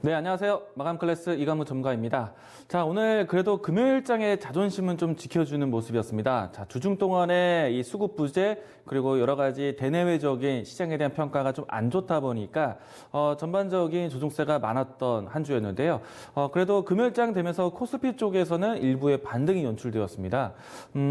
네, 안녕하세요. 마감 클래스 이강무 전문가입니다. 자, 오늘 그래도 금요일장의 자존심은 좀 지켜주는 모습이었습니다. 자, 주중 동안에 이 수급 부재 그리고 여러 가지 대내외적인 시장에 대한 평가가 좀 안 좋다 보니까 전반적인 조정세가 많았던 한 주였는데요. 그래도 금요일장 되면서 코스피 쪽에서는 일부의 반등이 연출되었습니다.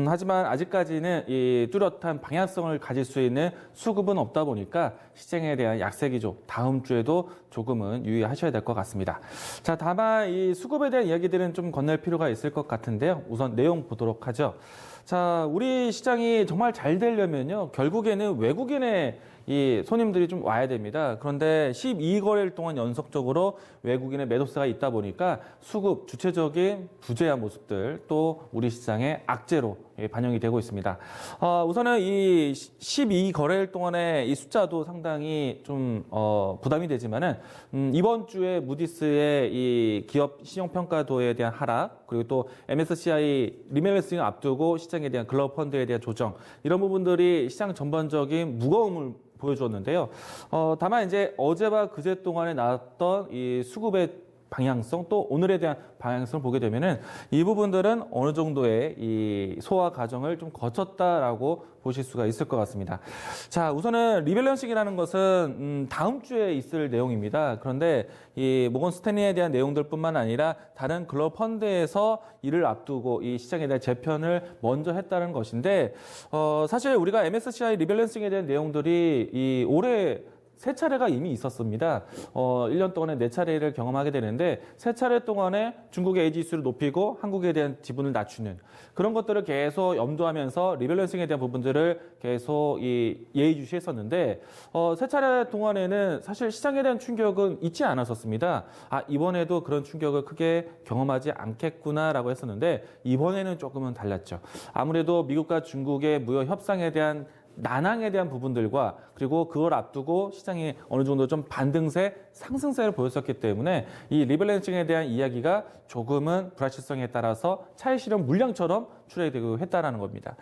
하지만 아직까지는 이 뚜렷한 방향성을 가질 수 있는 수급은 없다 보니까 시장에 대한 약세 기조 다음 주에도 조금은 유의하셔야 될 것 같습니다. 자, 다만 이 수급에 대한 이야기들은 좀 건넬 필요가 있을 것 같은데요. 우선 내용 보도록 하죠. 자, 우리 시장이 정말 잘 되려면요. 결국에는 외국인의 이 손님들이 좀 와야 됩니다. 그런데 12거래일 동안 연속적으로 외국인의 매도세가 있다 보니까 수급, 주체적인 부재한 모습들 또 우리 시장의 악재로 반영이 되고 있습니다. 우선은 이 12거래일 동안의 이 숫자도 상당히 좀 부담이 되지만은 이번 주에 무디스의 이 기업 신용평가도에 대한 하락 그리고 또 MSCI 리밸런싱을 앞두고 시장에 대한 글로벌 펀드에 대한 조정 이런 부분들이 시장 전반적인 무거움을 보여주었는데요. 다만 이제 어제와 그제 동안에 나왔던 이 수급의 방향성 또 오늘에 대한 방향성을 보게 되면은 이 부분들은 어느 정도의 이 소화 과정을 좀 거쳤다라고 보실 수가 있을 것 같습니다. 자, 우선은 리밸런싱이라는 것은 다음 주에 있을 내용입니다. 그런데 이 모건 스탠리에 대한 내용들뿐만 아니라 다른 글로벌 펀드에서 이를 앞두고 이 시장에 대한 재편을 먼저 했다는 것인데 사실 우리가 MSCI 리밸런싱에 대한 내용들이 이 올해 세 차례가 이미 있었습니다. 1년 동안에 네 차례를 경험하게 되는데 세 차례 동안에 중국의 A지수를 높이고 한국에 대한 지분을 낮추는 그런 것들을 계속 염두하면서 리밸런싱에 대한 부분들을 계속 예의주시했었는데 세 차례 동안에는 사실 시장에 대한 충격은 있지 않았었습니다. 이번에도 그런 충격을 크게 경험하지 않겠구나라고 했었는데 이번에는 조금은 달랐죠. 아무래도 미국과 중국의 무역 협상에 대한 난항에 대한 부분들과 그리고 그걸 앞두고 시장이 어느 정도 좀 반등세, 상승세를 보였었기 때문에 이 리밸런싱에 대한 이야기가 조금은 불확실성에 따라서 차익 실현 물량처럼 출해되고 했다라는 겁니다.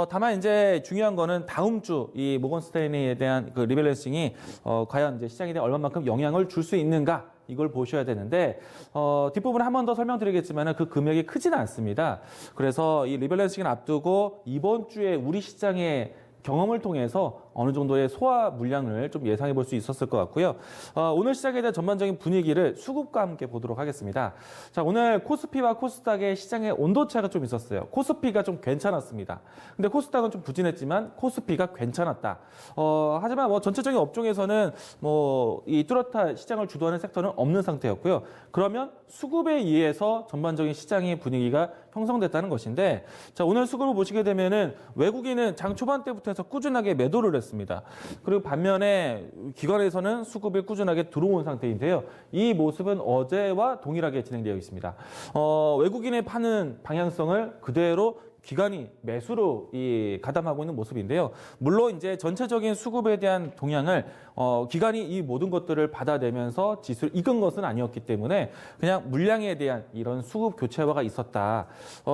다만 이제 중요한 거는 다음 주 이 모건 스탠리에 대한 그 리밸런싱이 과연 이제 시장에 대한 얼마만큼 영향을 줄 수 있는가? 이걸 보셔야 되는데 뒷부분을 한 번 더 설명드리겠지만 그 금액이 크지는 않습니다. 그래서 이 리밸런싱을 앞두고 이번 주에 우리 시장의 경험을 통해서 어느 정도의 소화 물량을 좀 예상해 볼 수 있었을 것 같고요. 오늘 시장에 대한 전반적인 분위기를 수급과 함께 보도록 하겠습니다. 자, 오늘 코스피와 코스닥의 시장의 온도차가 좀 있었어요. 코스피가 좀 괜찮았습니다. 근데 코스닥은 좀 부진했지만 코스피가 괜찮았다. 하지만 뭐 전체적인 업종에서는 뭐 이 뚜렷한 시장을 주도하는 섹터는 없는 상태였고요. 그러면 수급에 의해서 전반적인 시장의 분위기가 형성됐다는 것인데, 자, 오늘 수급을 보시게 되면은 외국인은 장 초반 때부터 해서 꾸준하게 매도를 했습니다. 그리고 반면에 기관에서는 수급이 꾸준하게 들어온 상태인데요. 이 모습은 어제와 동일하게 진행되어 있습니다. 외국인의 파는 방향성을 그대로 기관이 매수로 가담하고 있는 모습인데요. 물론 이제 전체적인 수급에 대한 동향을 기관이 이 모든 것들을 받아내면서 지수를 이끈 것은 아니었기 때문에 그냥 물량에 대한 이런 수급 교체화가 있었다.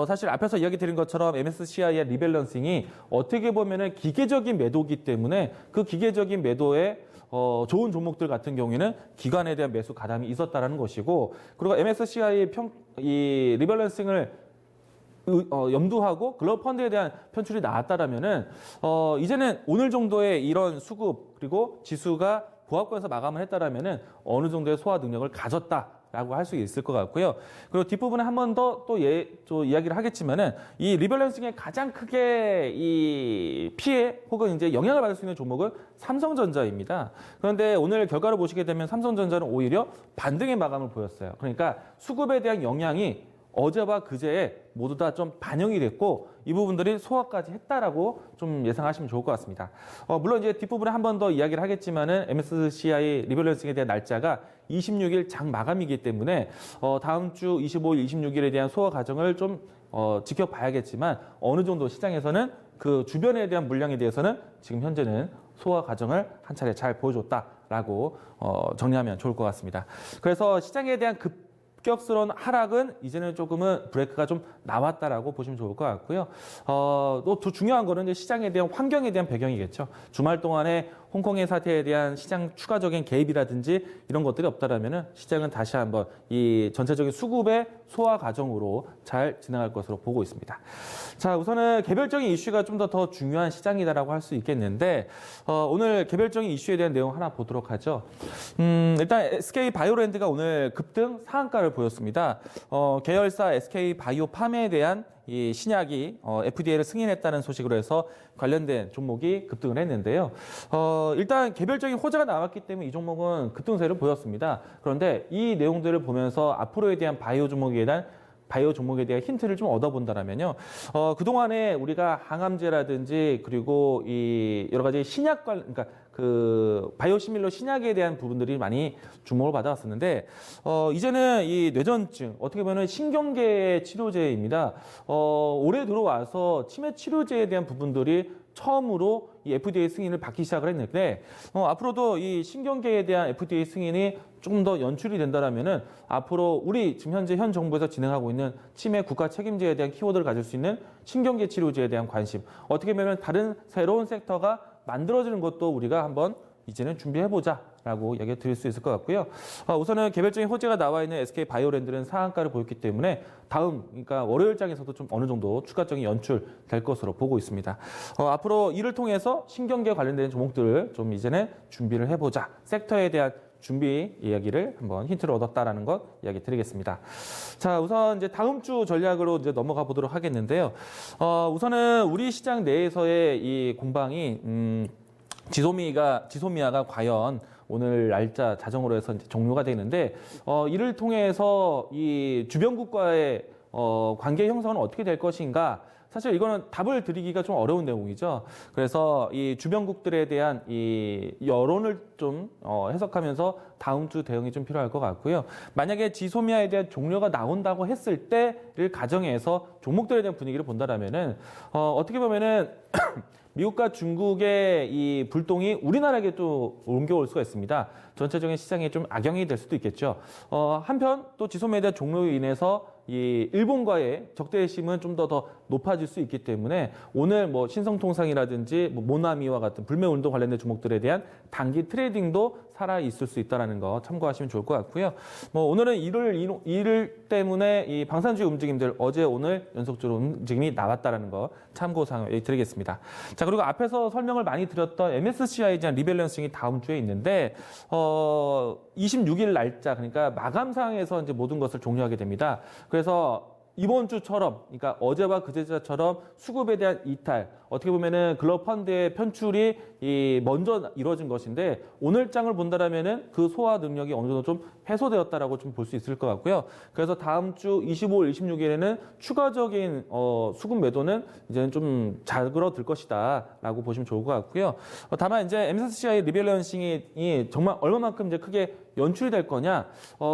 사실 앞에서 이야기 드린 것처럼 MSCI의 리밸런싱이 어떻게 보면은 기계적인 매도기 때문에 그 기계적인 매도에 좋은 종목들 같은 경우에는 기관에 대한 매수 가담이 있었다라는 것이고, 그리고 MSCI의 이 리밸런싱을 염두하고 글로벌 펀드에 대한 편출이 나왔다라면은 이제는 오늘 정도의 이런 수급 그리고 지수가 보합권에서 마감을 했다라면은 어느 정도의 소화 능력을 가졌다라고 할 수 있을 것 같고요. 그리고 뒷부분에 한 번 더 또 이야기를 하겠지만은 이 리밸런싱에 가장 크게 이 피해 혹은 이제 영향을 받을 수 있는 종목은 삼성전자입니다. 그런데 오늘 결과를 보시게 되면 삼성전자는 오히려 반등의 마감을 보였어요. 그러니까 수급에 대한 영향이 어제와 그제에 모두 다 좀 반영이 됐고 이 부분들이 소화까지 했다라고 좀 예상하시면 좋을 것 같습니다. 물론 이제 뒷부분에 한 번 더 이야기를 하겠지만은 MSCI 리밸런싱에 대한 날짜가 26일 장 마감이기 때문에 다음 주 25일, 26일에 대한 소화 과정을 좀 지켜봐야겠지만 어느 정도 시장에서는 그 주변에 대한 물량에 대해서는 지금 현재는 소화 과정을 한 차례 잘 보여줬다라고 정리하면 좋을 것 같습니다. 그래서 시장에 대한 급격스러운 하락은 이제는 조금은 브레이크가 좀 나왔다라고 보시면 좋을 것 같고요. 또 중요한 거는 이제 시장에 대한 환경에 대한 배경이겠죠. 주말 동안에 홍콩의 사태에 대한 시장 추가적인 개입이라든지 이런 것들이 없다라면은 시장은 다시 한번 이 전체적인 수급의 소화 과정으로 잘 진행할 것으로 보고 있습니다. 자, 우선은 개별적인 이슈가 좀 더 중요한 시장이다라고 할 수 있겠는데 오늘 개별적인 이슈에 대한 내용 하나 보도록 하죠. 일단 SK 바이오랜드가 오늘 급등 상한가를 보였습니다. 계열사 SK 바이오팜에 대한 이 신약이 FDA를 승인했다는 소식으로 해서 관련된 종목이 급등을 했는데요. 일단 개별적인 호재가 나왔기 때문에 이 종목은 급등세를 보였습니다. 그런데 이 내용들을 보면서 앞으로에 대한 바이오 종목에 대한 힌트를 좀 얻어본다라면요. 그동안에 우리가 항암제라든지 그리고 이 여러 가지 그러니까 그 바이오시밀러 신약에 대한 부분들이 많이 주목을 받아왔었는데 이제는 이 뇌전증 어떻게 보면 신경계 치료제입니다. 올해 들어와서 치매 치료제에 대한 부분들이 처음으로 이 FDA 승인을 받기 시작을 했는데 앞으로도 이 신경계에 대한 FDA 승인이 조금 더 연출이 된다라면은 앞으로 우리 지금 현 정부에서 진행하고 있는 치매 국가 책임제에 대한 키워드를 가질 수 있는 신경계 치료제에 대한 관심 어떻게 보면 다른 새로운 sek터가 만들어지는 것도 우리가 한번 이제는 준비해보자라고 이야기 드릴 수 있을 것 같고요. 우선은 개별적인 호재가 나와 있는 SK 바이오랜드는 상한가를 보였기 때문에 그러니까 월요일장에서도 좀 어느 정도 추가적인 연출될 것으로 보고 있습니다. 앞으로 이를 통해서 신경계 관련된 종목들을 좀 이제는 준비를 해보자. 섹터에 대한 준비 이야기를 한번 힌트를 얻었다라는 것 이야기 드리겠습니다. 자, 우선 이제 다음 주 전략으로 이제 넘어가 보도록 하겠는데요. 우선은 우리 시장 내에서의 이 공방이 지소미아가 과연 오늘 날짜 자정으로 해서 이제 종료가 되는데 이를 통해서 이 주변국과의 관계 형성은 어떻게 될 것인가? 사실 이거는 답을 드리기가 좀 어려운 내용이죠. 그래서 이 주변국들에 대한 이 여론을 좀 해석하면서 다음 주 대응이 좀 필요할 것 같고요. 만약에 지소미아에 대한 종료가 나온다고 했을 때를 가정해서 종목들에 대한 분위기를 본다라면은 어떻게 보면은 미국과 중국의 이 불똥이 우리나라에게 또 옮겨올 수가 있습니다. 전체적인 시장에 좀 악영향이 될 수도 있겠죠. 한편 또 지소미아에 대한 종료로 인해서 이 일본과의 적대심은 좀 더 높아질 수 있기 때문에 오늘 뭐 신성통상이라든지 모나미와 같은 불매운동 관련된 종목들에 대한 단기 트레이딩도 살아 있을 수 있다는 거 참고하시면 좋을 것 같고요. 오늘은 일을 때문에 이 방산주의 움직임들 어제 오늘 연속적으로 움직임이 나왔다는 거 참고사항 드리겠습니다. 자, 그리고 앞에서 설명을 많이 드렸던 MSCI에 대한 리밸런싱이 다음 주에 있는데 26일 날짜 그러니까 마감 상황에서 이제 모든 것을 종료하게 됩니다. 그래서 이번 주처럼, 그러니까 어제와 그제처럼 수급에 대한 이탈, 어떻게 보면은 글로벌 펀드의 편출이 먼저 이루어진 것인데 오늘 장을 본다라면은 그 소화 능력이 어느 정도 좀 해소되었다라고 좀 볼 수 있을 것 같고요. 그래서 다음 주 25일, 26일에는 추가적인 수급 매도는 이제는 좀 자그러들 것이다라고 보시면 좋을 것 같고요. 다만 이제 MSCI 리밸런싱이 정말 얼마만큼 이제 크게 연출이 될 거냐?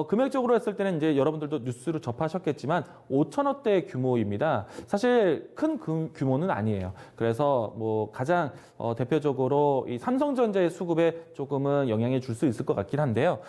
금액적으로 했을 때는 이제 여러분들도 뉴스를 접하셨겠지만 5천억대 규모입니다. 사실 큰 규모는 아니에요. 그래서 뭐 가장 대표적으로 이 삼성전자의 수급에 조금은 영향을 줄 수 있을 것 같긴 한데요.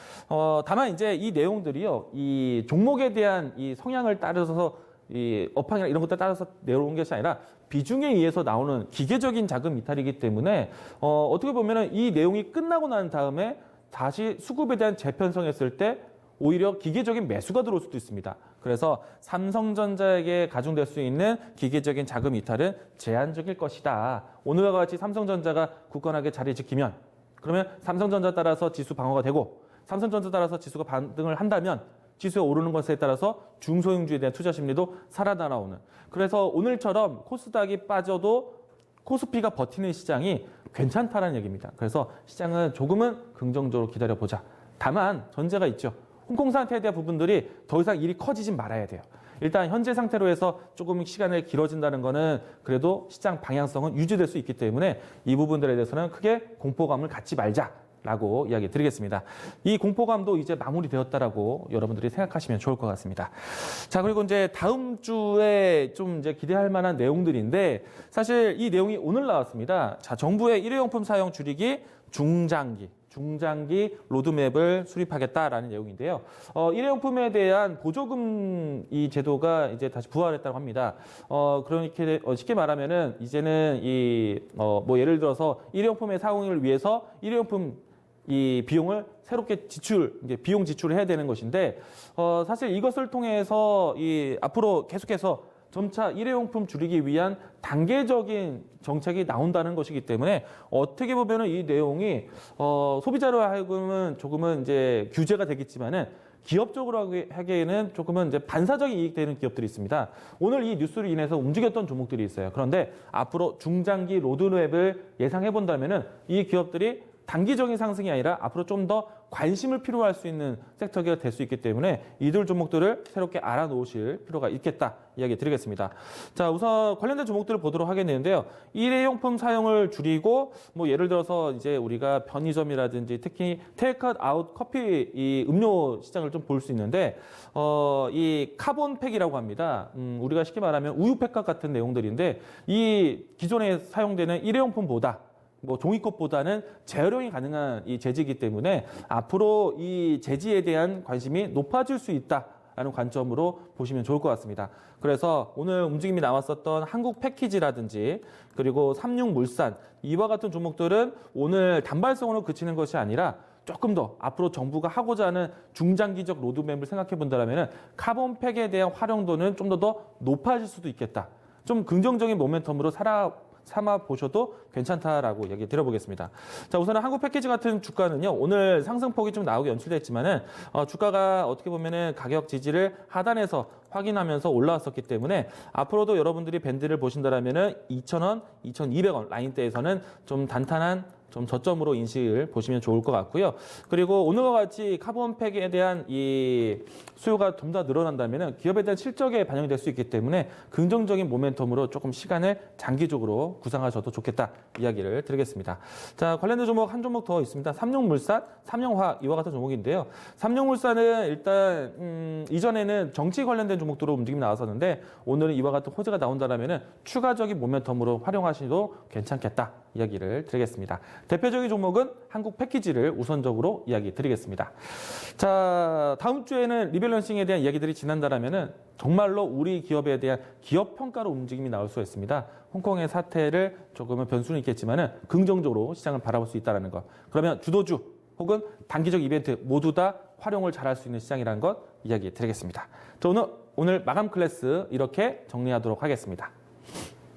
다만 이제 이 내용들이요, 이 종목에 대한 이 성향을 따라서 이 업황이나 이런 것들 따라서 내려온 것이 아니라 비중에 의해서 나오는 기계적인 자금 이탈이기 때문에 어떻게 보면은 이 내용이 끝나고 난 다음에 다시 수급에 대한 재편성했을 때 오히려 기계적인 매수가 들어올 수도 있습니다. 그래서 삼성전자에게 가중될 수 있는 기계적인 자금 이탈은 제한적일 것이다. 오늘과 같이 삼성전자가 굳건하게 자리 지키면 그러면 삼성전자 따라서 지수 방어가 되고 삼성전자 따라서 지수가 반등을 한다면 지수에 오르는 것에 따라서 중소형주에 대한 투자 심리도 살아나오는. 그래서 오늘처럼 코스닥이 빠져도 코스피가 버티는 시장이 괜찮다는 얘기입니다. 그래서 시장은 조금은 긍정적으로 기다려보자. 다만 전제가 있죠. 홍콩 상태에 대한 부분들이 더 이상 일이 커지진 말아야 돼요. 일단 현재 상태로 해서 조금 시간이 길어진다는 거는 그래도 시장 방향성은 유지될 수 있기 때문에 이 부분들에 대해서는 크게 공포감을 갖지 말자라고 이야기 드리겠습니다. 이 공포감도 이제 마무리되었다라고 여러분들이 생각하시면 좋을 것 같습니다. 자, 그리고 이제 다음 주에 좀 이제 기대할 만한 내용들인데 사실 이 내용이 오늘 나왔습니다. 자, 정부의 일회용품 사용 줄이기 중장기 중장기 로드맵을 수립하겠다라는 내용인데요. 일회용품에 대한 보조금 이 제도가 이제 다시 부활했다고 합니다. 그러니까 쉽게 말하면은 이제는 뭐 예를 들어서 일회용품의 사용을 위해서 일회용품 이 비용을 새롭게 이제 비용 지출을 해야 되는 것인데, 사실 이것을 통해서 앞으로 계속해서 점차 일회용품 줄이기 위한 단계적인 정책이 나온다는 것이기 때문에 어떻게 보면은 이 내용이 소비자로 하여금은 조금은 이제 규제가 되겠지만은 기업적으로 하기에는 조금은 이제 반사적인 이익이 되는 기업들이 있습니다. 오늘 이 뉴스로 인해서 움직였던 종목들이 있어요. 그런데 앞으로 중장기 로드맵을 예상해 본다면은 이 기업들이 단기적인 상승이 아니라 앞으로 좀 더 관심을 필요할 수 있는 섹터가 될 수 있기 때문에 이들 종목들을 새롭게 알아놓으실 필요가 있겠다 이야기 드리겠습니다. 자, 우선 관련된 종목들을 보도록 하겠는데요. 일회용품 사용을 줄이고 뭐 예를 들어서 이제 우리가 편의점이라든지 특히 테이크아웃 아웃 커피 이 음료 시장을 좀 볼 수 있는데 이 카본팩이라고 합니다. 우리가 쉽게 말하면 우유팩과 같은 내용들인데 이 기존에 사용되는 일회용품보다 뭐 종이컵보다는 재활용이 가능한 이 재질이기 때문에 앞으로 이 재질에 대한 관심이 높아질 수 있다라는 관점으로 보시면 좋을 것 같습니다. 그래서 오늘 움직임이 나왔었던 한국 패키지라든지 그리고 삼육물산 이와 같은 종목들은 오늘 단발성으로 그치는 것이 아니라 조금 더 앞으로 정부가 하고자 하는 중장기적 로드맵을 생각해 본다면 카본팩에 대한 활용도는 좀 더 높아질 수도 있겠다. 좀 긍정적인 모멘텀으로 삼아 보셔도 괜찮다라고 얘기 드려보겠습니다. 자, 우선은 한국 패키지 같은 주가는요, 오늘 상승폭이 좀 나오게 연출됐지만은, 주가가 어떻게 보면은 가격 지지를 하단에서 확인하면서 올라왔었기 때문에 앞으로도 여러분들이 밴드를 보신다라면은 2,000원, 2,200원 라인대에서는 좀 단단한 좀 저점으로 인식을 보시면 좋을 것 같고요. 그리고 오늘과 같이 카본팩에 대한 이 수요가 좀 더 늘어난다면 기업에 대한 실적에 반영이 될 수 있기 때문에 긍정적인 모멘텀으로 조금 시간을 장기적으로 구상하셔도 좋겠다 이야기를 드리겠습니다. 자, 관련된 종목 한 종목 더 있습니다. 삼용물산, 삼용화학 이와 같은 종목인데요. 삼용물산은 일단 이전에는 정치 관련된 종목들로 움직임이 나왔었는데 오늘은 이와 같은 호재가 나온다면 추가적인 모멘텀으로 활용하셔도 괜찮겠다 이야기를 드리겠습니다. 대표적인 종목은 한국 패키지를 우선적으로 이야기 드리겠습니다. 자, 다음 주에는 리밸런싱에 대한 이야기들이 지난다라면은 정말로 우리 기업에 대한 기업 평가로 움직임이 나올 수 있습니다. 홍콩의 사태를 조금은 변수는 있겠지만은 긍정적으로 시장을 바라볼 수 있다는 것. 그러면 주도주 혹은 단기적 이벤트 모두 다 활용을 잘할 수 있는 시장이라는 것 이야기 드리겠습니다. 자, 오늘 마감 클래스 이렇게 정리하도록 하겠습니다.